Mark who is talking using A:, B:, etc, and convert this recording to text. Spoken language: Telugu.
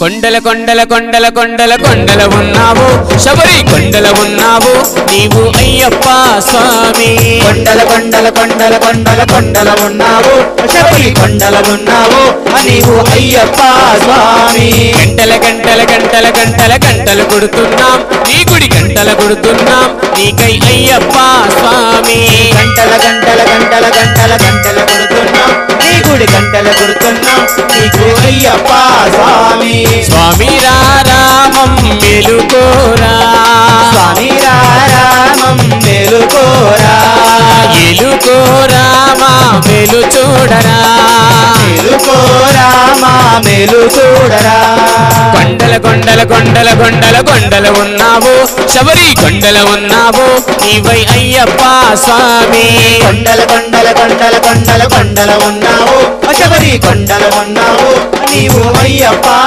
A: కొండల కొండల కొండల కొండల కొండల ఉన్నావు శబరి కొండల ఉన్నావు నీవు అయ్యప్ప స్వామి
B: కొండల కొండల కొండల కొండల కొండల ఉన్నావు శబరి కొండల ఉన్నావు నీవు అయ్యప్ప స్వామి
A: గంటల గంటల గంటల గంటల గంటలు కొడుతున్నాం నీ గుడి గంటలు కొడుతున్నాం నీకై అయ్యప్ప స్వామి
B: గంటల గంటల గంటల గంటల గంటల కొడుతున్నాం నీ గుడి గంటల కొడుతున్నాం నీకు అయ్యప్ప స్వామి
A: స్వామి రామం మెలుకోరా
B: స్వామి రామం మేలుకోరా
A: ఎలుకోరామా మెలు చూడరా
B: మేలుకోరామా మేలు చూడరా
A: కొండల కొండల కొండల కొండల కొండల ఉన్నావు శబరి కొండల ఉన్నావు నీవై అయ్యప్ప స్వామి
B: కొండల కొండల కొండల కొండల కొండల ఉన్నావు శబరి కొండల ఉన్నావు నీవు అయ్యప్ప